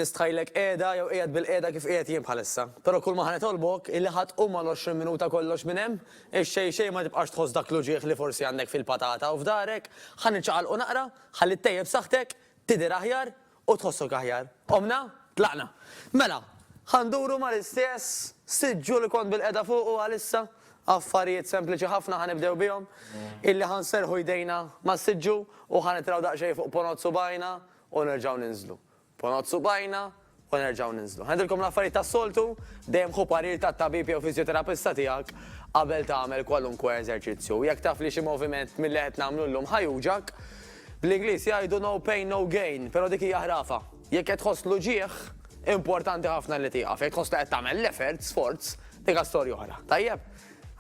nistħajlek qiegħda jew qiegħed bil-qiegħda kif qiegħed jien bħalissa. Però kull ma ħanitolbok illi ħadd mal-20 minuta kollox minn hemm, xejn ma tibqax tħoss dak l-uġieħ li forsi għandek fil-patata u f'darek, ħaniċċaqalqu naqra, ħalli ttejjeb saħtek, tidher aħjar u tħossok aħjar. Omna, tlaqna. Mela, ħanduru mal-istess siġġu li kont bil-qiegħda fuq u għalissa affarijiet sempliċi ħafna ħanibdew bihom illi ħanserħu jdejna ma' siġġu u ħanitraw daqsxejn fuq ponot subajna u nerġgħu ninżlu. Ponot subajna u nerġgħu ninżlu. Ħandilkom l-affarijiet tas-soltu dejjem ħu parir tat-tabib jew fiżjoterapista tiegħek qabel tagħmel kwalunkwe eżerċizzju. Jekk taf li xi moviment milli qed nagħmlu llum ħajuġak, bl-Ingliż jgħidu no pain no gain, però dik hija ħrafa. Jekk qed tħoss l-uġieħ, importanti ħafna li tieqaf. Jekk tħoss li qed tagħmel l-effort, sforz, dik storja oħra. Tajjeb?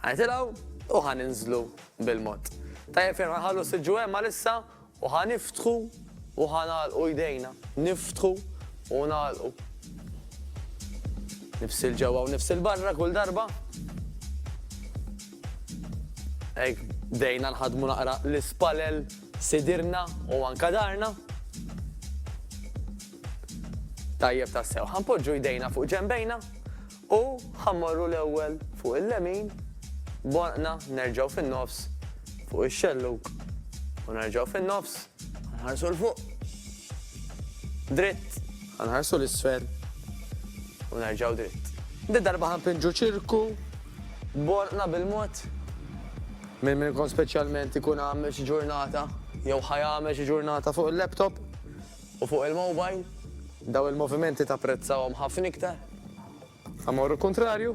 Ħanitilgħu u ħaninżlu bil-mod. Tajjeb fejn ħanħallu siġġu hemm għalissa u ħaniftħu u ħanagħlqu jdejna. Niftħu u nagħlqu. Nifsil ġewwa u nifsil barra kull darba. Hekk bdejna nħadmu naqra l-ispalel sidirna u anke darna. Tajjeb tassew, ħanpoġġu jdejna fuq ġembejna u ħammorru l-ewwel fuq il-lemin, bonqna nerġgħu fin-nofs fuq ix-xelluk u nerġgħu fin-nofs, ħanħarsu l-fuq. Dritt, ħanħarsu l-isfel u nerġgħu dritt. Di darba ħanpinġu ċirku, bonqna bil-mod. Min minnkom speċjalment ikun għamel xi ġurnata jew ħajamel xi ġurnata fuq il-laptop u fuq il-mobile. Daw il-movimenti tapprezzawhom ħafna iktar. Ħammorru kontrarju.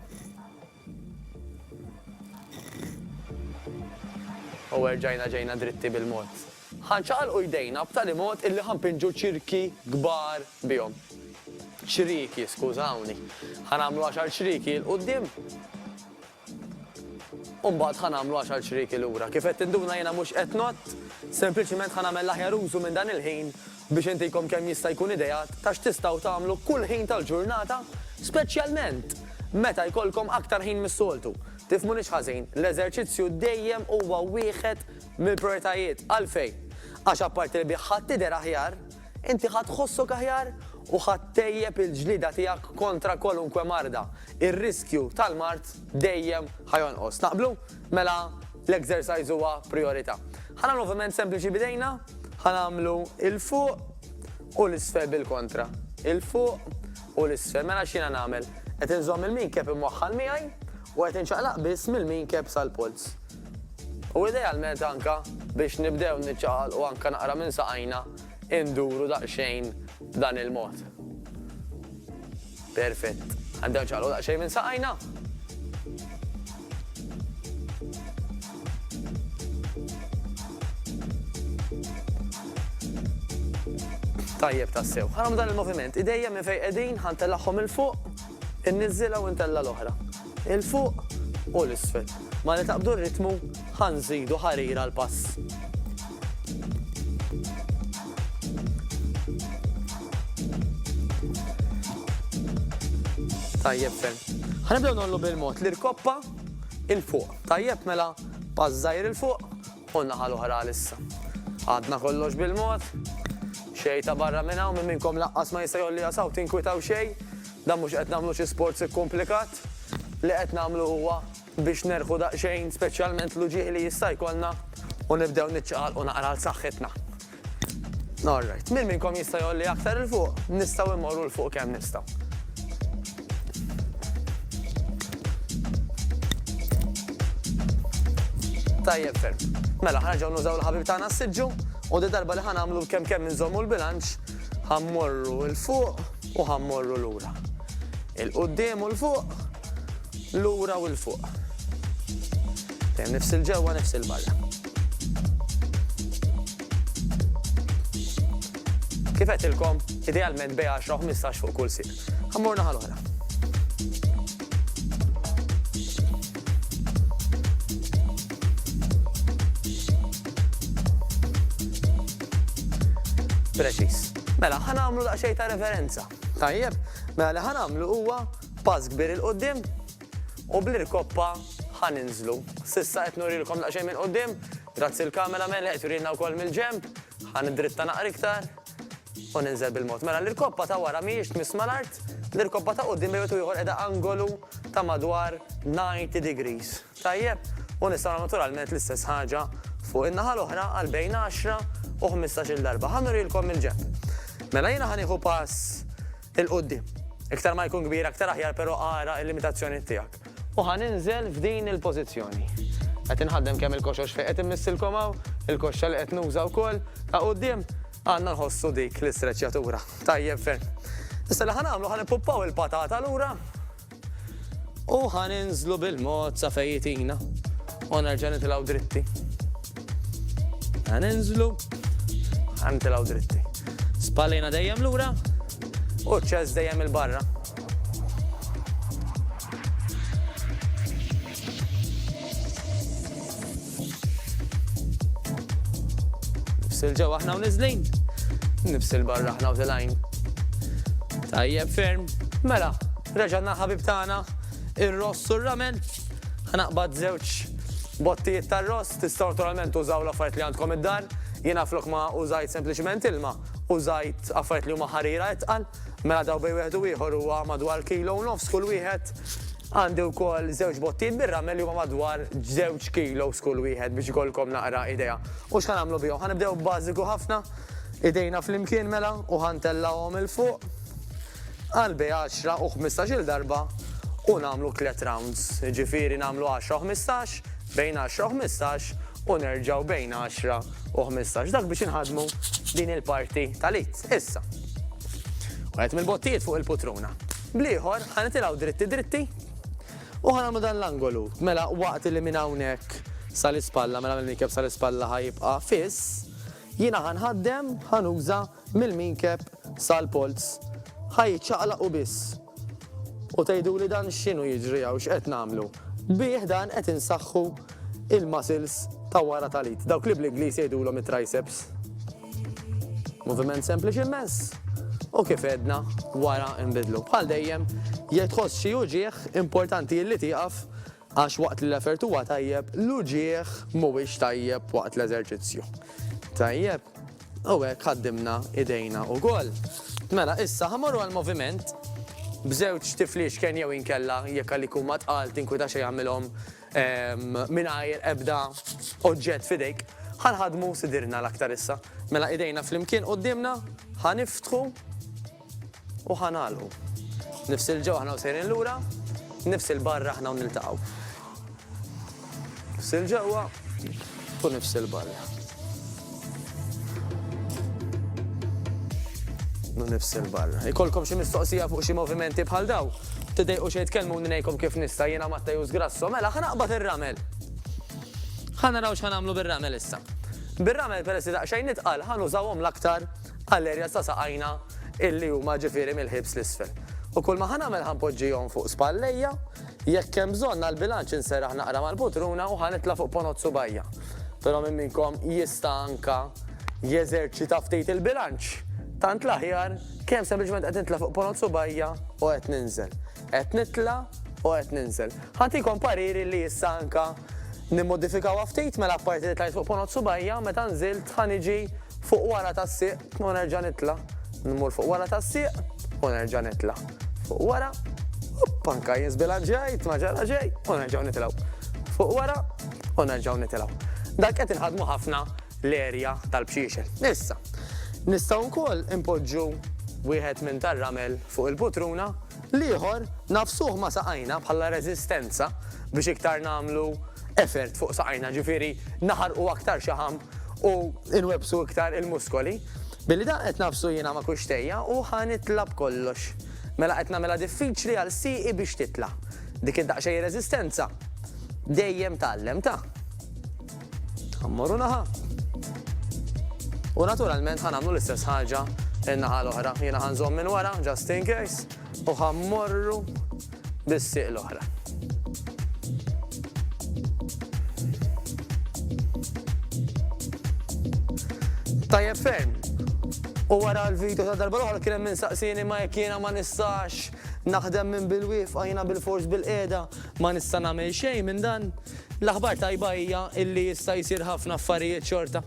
U erġajna ġejna dritti bil-mod. Ħanċaqalqu jdejna b'tali mod illi ħanpinġu ċirki kbar bihom. Ċriki, skużawni. Ħanamlu 10 ċriki l-qudiem. U mbagħad ħanamlu 10 ċriki lura. Kif qed tinduna jiena mhux qed nott, sempliċiment ħanagħmel l-aħjar użu minn dan il-ħin biex intikom kemm jista' jkun idejat ta' x'tistgħu tagħmlu kull ħin tal-ġurnata, speċjalment meta jkollkom aktar ħin mis-soltu. Tifhmunix ħażin, l-eżerċizzju dejjem huwa wieħed mill-prijoritajiet għalfejn. Għax apparti li ħadd tidher aħjar, inti ħadd tħossok aħjar u ħadd tejjeb il-ġlida tiegħek kontra kwalunkwe marda. Ir-riskju tal-mart dejjem ħajonqos. Naqblu? Mela l-exercise huwa priorità. Ħanagħmlu moviment sempliċi bidejna, ħanamlu il-fuq u l-isfel bil-kontra. Il-fuq u l-isfel. Mela x'jiena nagħmel? Qed inżomm il-minkep imwaħħal miegħi u qed inċaqlaq biss mill-minkep sal-pols. U idealment anka biex nibdew niċċaqal u anka naqra minn saqajna induru daqsxejn dan il-mod. Perfett. Għandew ċaqlu daqsxejn minn saqajna. Tajjeb tassew. Ħanam dan il-moviment. Idejja minn fejn qegħdin ħantellaħħom il-fuq, inniżilha u ntella l-oħra. Il-fuq u l-isfel. Ma li taqbdu r-ritmu ħanżidu ħarira l-pass. Tajjeb ferm. Ħanibdew nagħmlu bil-mod li rkoppa il-fuq. Tajjeb mela pass żgħir il-fuq u naħa l-oħra issa. Għadna kollox bil-mod. Xejn ta' barra minn hawn minn minnkom laqqas ma jista' jolli jasaw tinkwitaw xejn. Dan mhux qed nagħmlu xi sport ikkomplikat. Li qed nagħmlu huwa biex nerħu daqsxejn speċjalment l-uġieħ li jista' jkollna u nibdew niċċaqalqu naqra l saħħitna. All right. Min minnkom jista' jolli aktar il-fuq, nistgħu immorru l-fuq kemm nistgħu. Tajjeb ferm. Mela ħarġgħu nużaw l-ħabib tagħna s-siġġu u di darba li ħanamlu kemm inżommu l-bilanċ ħammorru l-fuq u ħammorru lura. Il-qudiem u l-fuq, lura u l-fuq. Dejjem nifsil ġewwa nifsil barra. Kif qedtilkom, idealment bej 10-15 fuq kull sir. Ħammur naħa l-oħra. Preċiż. Mela, ħanamlu daqsxejn ta' referenza. Tajjeb, mela li ħanamlu huwa pass kbir il-qudiem u bl-irkoppa ħaninżlu. Sissa qed nurilkom daqsxejn minn qudiem, grazzi l-kamera mela qed jurilna wkoll mill-ġenb, ħanidritta naqra iktar, u ninżel bil-mod. Mela l-irkobba ta' wara mhijiex tmiss mal-art, l-irkobba ta' qudiem bejgħet ieħor qiegħda angolu ta' madwar 90 degrees. Tajjeb, u nistgħu naturalment l-istess ħaġa fuq in-naħa l-oħra għal bejn 10 u 15-il darba. Ħanurilkom il-ġenb. Mela jiena ħanieħu pass il-qudiem. Iktar ma jkun kbir, aktar aħjar, però ara l-limitazzjoni tiegħek. U ħaninżel f'din il-pożizzjoni. Qed inħaddem kemm il-koxox fejn qed immissilkom hawn, il-koxxa li qed nuża wkoll ta' quddiem, għandna nħossu dik l-istreċjatura. Tajjeb fejn. Issa li ħanagħmlu ħanippuppaw il-patata lura u ħaninżlu bil-mod sa fejn jitina. U nerġa' nitilgħu dritti. Ħaninżlu, ħanitilgħu dritti. Spallejna dejjem lura u ċ-ċest dejjem il-barra. Nifsil ġew aħna u niżlin, nifsil barra aħna u tilgħin. Tajjeb ferm, mela, reġgħna ħabib tagħna ir-ross u r-ramen. Ħanaqbad żewġ bottijiet tar-ross, tistgħu naturalment użaw l-affarijiet li għandkom id-dar. Jiena flok ma użajt sempliċement ilma, użajt affarijiet li huma ħarira itqal, mela daw bejn wieħed u ieħor huwa madwar kilo u nofs kull wieħed. Għandi wkoll żewġ bottijiet bir-ramel li huma madwar 2 kilos kull wieħed biex ikolkom naqra idea. U x'ħanagħmlu bihom? Ħanibdew b'bażiku ħafna, idejna flimkien mela u ħantellawhom il fuq għal bej 10 u 15-il darba u nagħmlu 3 rounds. Ġifieri nagħmlu 10 u 15, bejn 10 u 15 u nerġgħu bejn 10 u 15. Dak biex inħadmu din il-parti tal-it. Issa. Wieħed mill-bottijiet fuq il-putruna. Bl-ieħor ħanitilgħu dritti u ħanagħmlu dan l-angolu. Mela waqt li minn hawnhekk sal-ispalla, mela mill-minkeb sal-ispalla ħajibqa' fiss, jiena ħanħaddem ħanuża mill-minkeb sal-polz. Ħajċaqlaq u biss. U tgħiduli dan x'inhu jiġri hawn x'qed nagħmlu. Bih dan qed insaħħu il-muscles ta' wara tal-id. Dawk li bl-Ingliż jgħidulhom it-triceps. Moviment sempliċi immens. U kif edna wara nbidlu. Bħal dejjem, jekk tħoss xi uġieħ importanti li tieqaf għax waqt li l-effert huwa tajjeb, l-uġieħ mhuwiex tajjeb waqt l-eżerċizzju. Tajjeb, u hekk ħaddimna idejna wkoll. Mela issa ħamorru għall-moviment b'żewġ tiflix kien jew inkella jekk għalik huma tqal tinkwita xi jagħmilhom mingħajr ebda oġġett f'idejk. Ħanħadmu sidirna l-aktar issa. Mela idejna flimkien qudiemna, ħaniftħu u ħanalqu. Nifsil ġew aħna u sejrin lura, nifsil barra aħna u niltaqgħu. Nifsil ġewwa u nifsil barra. U nifsil barra. Ikolkom xi mistoqsija fuq xi movimenti bħal daw. Tidejqu xi jitkellmu ngħidkom kif nista' jiena Mattejus Grasso. Mela ħanaqbad ir-ramel. Ħanaraw x'ħanagħmlu bir-ramel issa. Bir-ramel peress li daqsxejn nitqal ħanużawhom l-aktar għall-erjas ta' saqajna illi huma ġifieri mill-ħibs l-isfel. U kull ma ħanagħmel ħanpoġġihom fuq spallejja, jekk hemm bżonn għall-bilanċ inserraħ naqra mal-putruna u ħanitla' fuq ponot subajja. Però minn minnkom jista' anke jeżerċita ftit il-bilanċ. Tant l-aħjar kemm sempliċement qed nitla' fuq ponot subajja u qed ninżel. Qed nitla' u qed ninżel. Ħantikom pariri li issa anke nimmodifikaw ftit mela apparti li tlajt fuq ponot subajja meta nżilt ħaniġi fuq wara tas-sieq u nerġa' nitla'. Nmur fuq wara tas-sieq u nerġa' nitla'. Fuq wara, anke jinsbilanċjajt ma ġara ġej u nerġgħu nitilgħu. Fuq wara u nerġgħu nitilgħu. Dak qed inħadmu ħafna l-erja tal-bxiexel. Issa, nistgħu wkoll impoġġu wieħed minn tar-ramel fuq il-putruna, l-ieħor nafsuh ma saqajna bħala reżistenza biex iktar nagħmlu effort fuq saqajna, ġifieri naħarqu aktar xaħam u inwebsu iktar il-muskoli. Billi dan qed nafsu jiena ma' kuxtejja u ħanitlab kollox. Mela qed nagħmilha diffiċli għal sieqi biex titla'. Dik id-daqsxejn reżistenza dejjem tgħallem ta'. Ħammorru naħa. U naturalment ħanagħmlu l-istess ħaġa in-naħa l-oħra. Jiena ħanżomm minn wara, just in case, u ħammorru bis-sieq l-oħra. Tajjeb ferm. U wara l-video ta' darba l-oħra kien hemm minsaqsini ma jekk jiena ma nistax naħdem minn bil-wifqa jiena bil-fors bil-qiegħda ma nista' nagħmel xejn minn dan. L-aħbar tajba hija illi jista' jsir ħafna affarijiet xorta.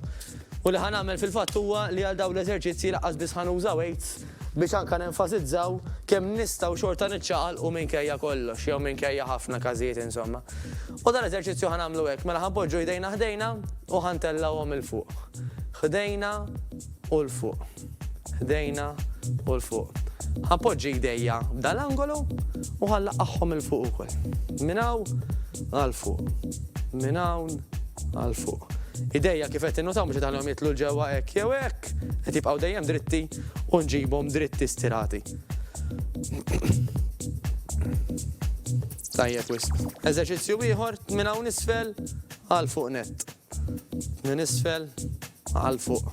U li ħanamel fil-fatt huwa li għal dawn l-eżerċizzi laqqas biss ħanuża weights biex anka nenfasizzaw kemm nistgħu xorta niċċaqalqu minkejja kollox, jew minkejja ħafna każijiet insomma. U dan l-eżerċizzju ħanamlu hekk, mela ħanpoġġu jdejna ħdejna u ħantellawhom il fuq. Ħdejna u l-fuq. Ħdejna u l-fuq. Ħanpoġġi jdejja b'dan l-angolu u ħallaqqaħħom il fuq ukoll. Minn hawn għal fuq. Minn hawn għal fuq. Idejja kif qed innotaw mhux qed għalhom jitlu ġewwa hekk jew hekk, qed jibqgħu dejjem dritti u nġibhom dritti stirati. Tajjeb wisq. Eżerċizzju ieħor minn hawn isfel għal fuq nett. Minn isfel għal fuq.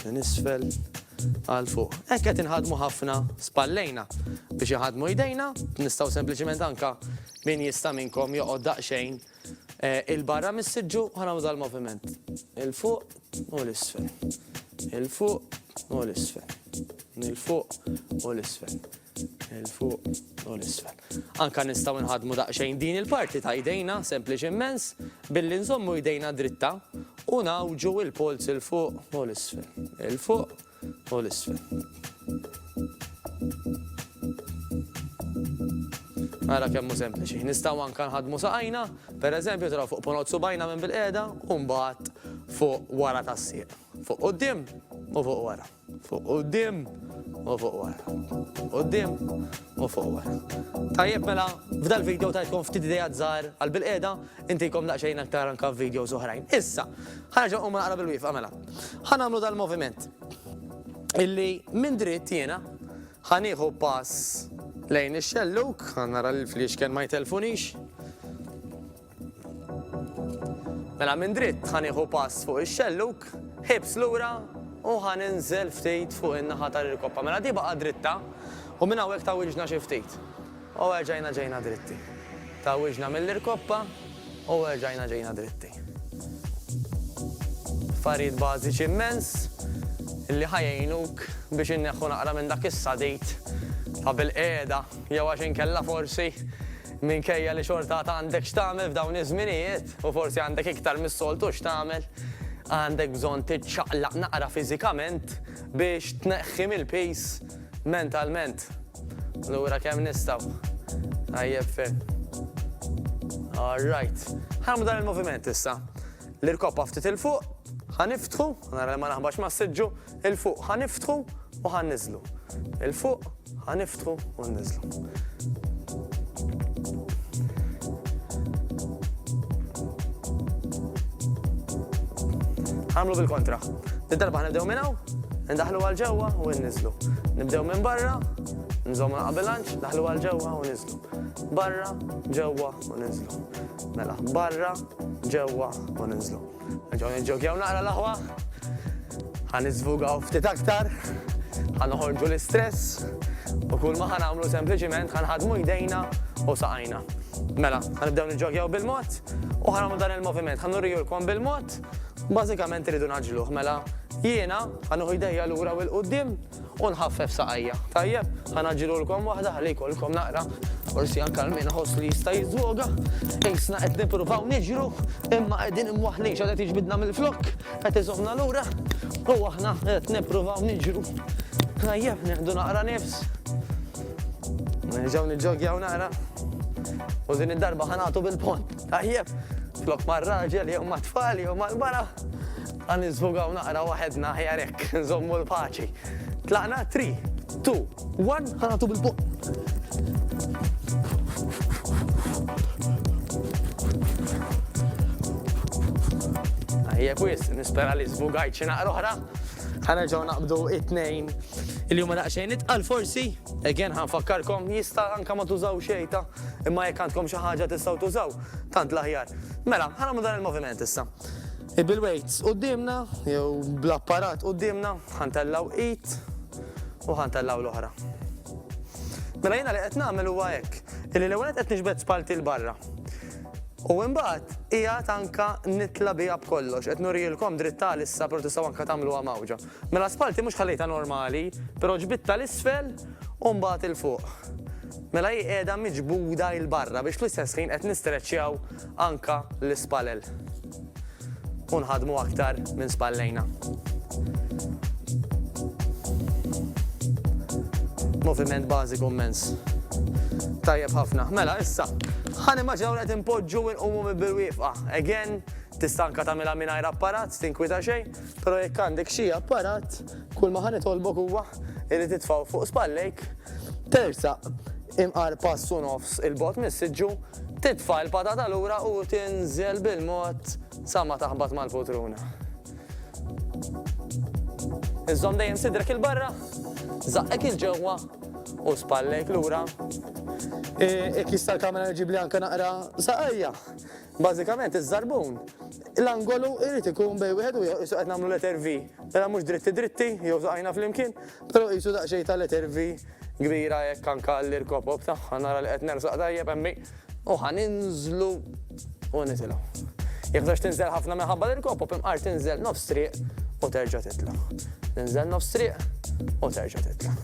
Minn isfel għal fuq. Hekk qed inħadmu ħafna spallejna biex iħadmu jdejna, nistgħu sempliċement anke min jista' minnkom joqgħod daqsxejn il-barra mis-siġġu ħanamlu dal-moviment. Il-fuq u l-isfel. Il-fuq u l-isfel. Il-fuq u l-isfel. Il-fuq u l-isfel. Anka nistgħu nħadmu daqsxejn din il-parti ta' jdejna sempliċi immens billi nżommu jdejna dritta u nawġu il-pols il-fuq u l-isfel. Il-fuq u l-isfel. Għara kemmu sempliċi. Nistgħu anke nħadmu saqajna, pereżempju taraw fuq ponot subajna minn bil-qiegħda u mbagħad fuq wara tas-sieq. Fuq quddiem u fuq wara. Fuq quddiem u fuq wara. Quddiem u fuq wara. Tajjeb mela, f'dal video tajtkom ftit idejat żgħar għal bil-qiegħda, intikom daqsxejn aktar anke f'videos oħrajn. Issa, ħanerġgħu qum naqra bil-wieqfa mela. Ħanagħmlu dal-moviment illi minn dritt jiena ħanieħu pass lejn ix-xelluk, nara l-fliexken ma jtelfunix. Mela minn dritt ħanieħu pass fuq ix-xelluk, ħibs lura u ħaninżel ftit fuq in-naħa tal-irkoppa. Mela di baqa' dritta u minn hawnhekk tawwiġna xi ftit. U ġejna dritti. Tawwiġna mill-irkoppa u ġejna dritti. Affarijiet bażiċi immens illi ħajjejnuk biex inneħħu naqra minn dak is-sadit ta' bil-qiegħda jew għax inkella forsi minkejja li xorta għandek x'tagħmel f'dawn iż-żminijiet u forsi għandek iktar mis-soltu x'tagħmel, għandek bżonn tiċċaqlaq naqra fiżikament biex tneħħi mill-peace mentalment. Lura kemm nistgħu. Tajjeb fejn. All right. Ħarmu dan il-moviment issa. L-irkoppa ftit il-fuq, ħaniftħu, nara li ma naħbax ma' s-siġġu, il-fuq ħaniftħu u ħanniżlu. Il-fuq ħaniftħu u nniżlu. Ħamlu bil-kontra. Id-darba ħnibdew minn hawn, ndaħlu għal ġewwa u nniżlu. Nibdew minn barra, nżommu naqqa bilanċ, ndaħlu għal ġewwa u niżlu. Barra, ġewwa u niżlu. Mela, barra, ġewwa u niżlu. Ġew niġġogjaw naqra l-aħwa, ħaniżvugaw ftit aktar, ħanoħorġu l-istress u kull ma ħanagħmlu sempliċiment ħanħadmu jdejna u saqajna. Mela, ħanibdew niġġogjaw bil-mod u ħanagħmlu dan il-moviment. Ħanurrijulkom bil-mod, bażikament iridu naġluh. Mela, jiena ħanuħu jdejja lura u l-qudiem u nħaffef saqajja. Tajjeb, ħanaġġilulkom waħda ħalli jkollkom naqra forsi anke min ħoss li jista' jiżwoga. Isna qed nippruvaw niġru, imma qegħdin imwaħħlin x'qed tiġbidna mill-flokk, qed iżommna lura u aħna qed nippruvaw niġru. Tajjeb, nieħdu naqra nifs. Nerġgħu niġġogjaw naqra. U din id-darba ħanagħtu bil-pont. Tajjeb, flok mar-raġel jew mat-tfal jew mal-bara. Ħaniżvugaw naqra waħedna ħjar hekk, nżommu l-paċi. Tlaqna 3, 2, 1, ħanagħtu bil-pont. Tajjeb wis, nispera li żvugajt xi naqra oħra. Ħanerġgħu naqbdu it-tnejn illi huma daqsxejn itqal forsi. Again ħanfakkarkom jista' anke ma tużaw xejta, imma jekk għandkom xi ħaġa tistgħu tużaw, tant l-aħjar. Mela, ħanagħmlu dan il-moviment issa. Bil-weights qudiemna jew bl-apparat qudiemna ħantellaw id u ħantellaw l-oħra. Mela jiena li qed nagħmel huwa hekk, illi l-ewwel qed niġbed spalti l barra. U imbagħad qiegħed anke nitla biha b'kollox, qed nurijilkom dritta issa però tistgħu anke tagħmluha mawġa. Mela spalti mhux ħallejtha normali, però ġbidta l-isfel u mbagħad il-fuq. Mela hi qiegħda miġbuda l barra biex fl-istess ħin qed nistreċċjaw anke l-ispalel. u nħadmu aktar minn spallejna. Moviment bażiku immens. Tajjeb ħafna. Mela, issa, ħan immaġinaw qed impoġġu inqumu bil-wieqfa. Again, tista' anke tagħmilha mingħajr apparat, tinkwita xejn, però jekk għandek xi apparat, kull ma ħanitolbok huwa li titfgħu fuq spallejk, tersaq imqar passu nofs il-bot mis-siġġu, titfa' l-patata lura u tinżel bil-mod sa ma taħbad mal-putruna. Iżżomm dejjem sidrek il-barra, żaqqek il-ġewwa u spallejk lura. Ek jista' l-kamera ġib li anke naqra saqajja. Bażikament iż-żarbun. L-angolu irid ikun bej wieħed u qisu qed nagħmlu letter V. Mela mhux dritti jew saqajna flimkien, però qisu daqsxejn ta' letter V kbira jekk anke l-irkopop tagħha nara li qed nersaq tajjeb hemmi u ħaninżlu u nitilgħu. Jekk tax tinżel ħafna minħabba l-irkopop imqar tinżel nofs triq u terġa' titla'. Tinżel nofs triq u terġa' titla'.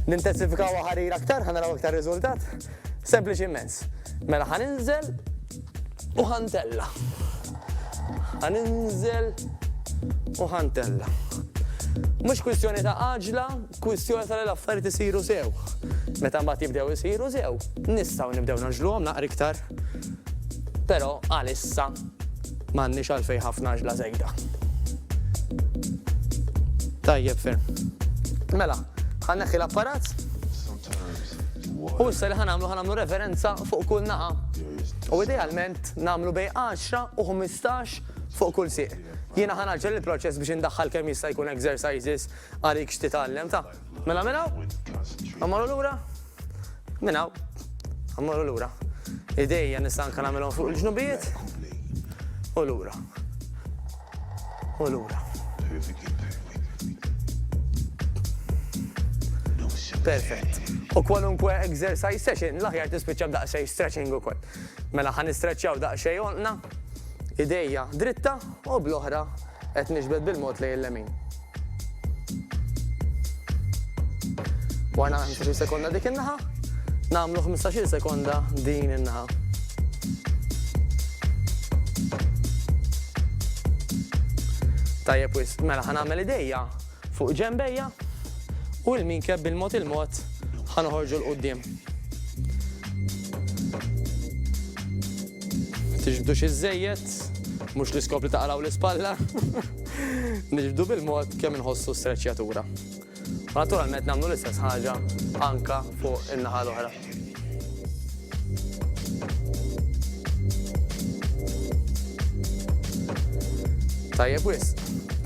Nintensifikaw ħarir aktar, ħanaraw aktar riżultat. Sempliċi immens. Mela ħaninżel u ħantella. Ħaninżel u ħantella. Mhux kwistjoni ta' għaġla, kwistjoni ta' l-affarijiet isiru sew. Meta mbagħad jibdew isiru sew, nistgħu nibdew naġluhom naqra iktar. Però għalissa m'għandniex għalfejn ħafna għaġla żejda. Tajjeb ferm. Mela, ħanneħħi l-apparat u issa li ħanamlu referenza fuq kull naqa. U idealment nagħmlu bejn 10 u 15 fuq kull sieq. Jiena ħanaġġel il-proċess biex indaħħal kemm jista' jkun exercises għalik x'titgħallem ta'. Mela minn hawn? Ammorru lura? Minn hawn? Ammorru lura. Idejja nista' anke nagħmilhom fuq il-ġnubijiet u lura. U lura. Perfett. U kwalunkwe exercise session, l-aħjar tispiċċa b'daqsxejn stretching ukoll. Mela ħan nistreċċjaw daqsxejn olqna, idejja dritta u bl-oħra qed niġbed bil-mod lejn l-lemin. Wara 15 sekonda dik in-naħa, nagħmlu 15 sekonda din in-naħa. Tajjeb wis, mela ħan nagħmel idejja fuq ġembejja u l-minkeb bil-mod ħanoħorġu l-qudiem. Tiġbdu xi żejjed, mhux l-iskop li taqraw l-ispalla. Niġbdu bil-mod kemm inħossu streċjatura. Naturalment nagħmlu l-istess ħaġa anke fuq in-naħa l-oħra. Tajjeb wis.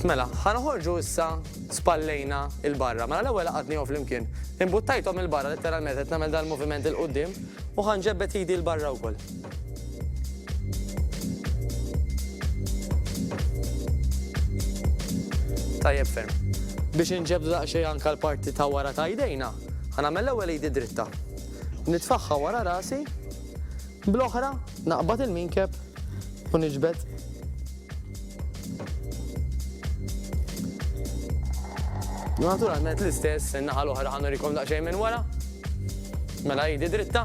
Mela, ħanoħorġu issa spallejna il-barra. Mela l-ewwel qadniehom flimkien. Imbuttajthom il-barra letteralment qed nagħmel dan il-moviment il qudiem u ħanġebbed idi l-barra wkoll. Tajjeb ferm. Biex inġebdu daqsxejn anke l-parti ta' wara ta' jdejna, ħanagħmel l-ewwel idi dritta. Nitfaħħa wara rasi, bl-oħra naqbad il-minkeb u niġbed naturalment l-istess, in-naħa l-oħra ħanurikom daqsxejn minn wara. Mela idi dritta.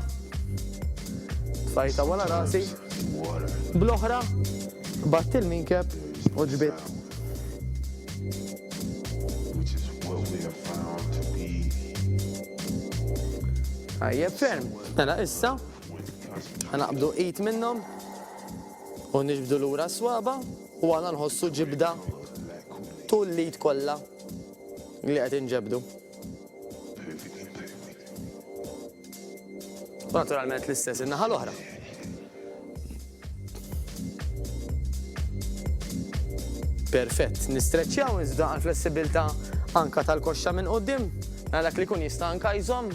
Tfajta wara rasi. Bl-oħra batt il-minkeb u ġbiet. Tajjeb ferm. Mela issa ħanaqbdu qid minnhom u niġbdu lura swaba u għana nħossu ġibda tul l-id kollha li qed inġebdu. Naturalment l-istess in-naħa l-oħra. Perfett, nistreċċjaw iżda għall-flessibilità anke tal-koxxa minn quddiem, dak li jkun jista' anke jżomm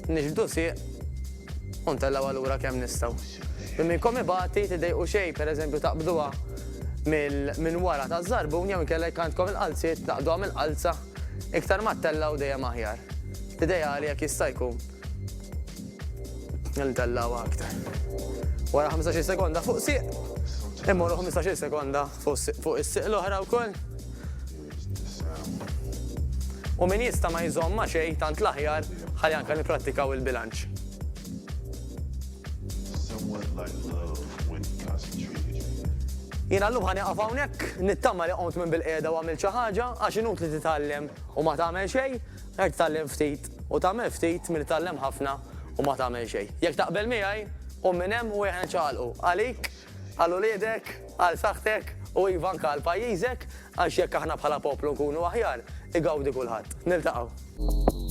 niġbdu sieq u ntellgħu lura kemm nistgħu. Minnkom ibati tidejqu xejn, pereżempju taqbduha minn wara taż-żarbun jew inkella jekk għandkom il-qalziet taqduha mill-qalza iktar ma ttellaw dejjem aħjar. Tidejja li jekk jista' jkun ntellaw aktar. Wara 15 sekonda fuq sieq, immorru 15 sekonda fuq is-sieq l-oħra wkoll. U min jista' ma jżomm ma' xejn tant l-aħjar ħalli anke nipprattikaw il-bilanċ. Jiena llum ħani qaf hawnhekk, nittama li qont minn bil-qiegħda u għamilt xi ħaġa għax inut li titgħallem u ma tagħmel xejn, jekk titgħallem ftit u tagħmel ftit milli titgħallem ħafna u ma tagħmel xejn. Jekk taqbel miegħi u minn hemm u eħna ċaqalqu għalik, għal uliedek, għal saħħtek u iva anke għal pajjiżek għax jekk aħna bħala poplu nkunu aħjar, igawdi kulħadd. Niltaqgħu.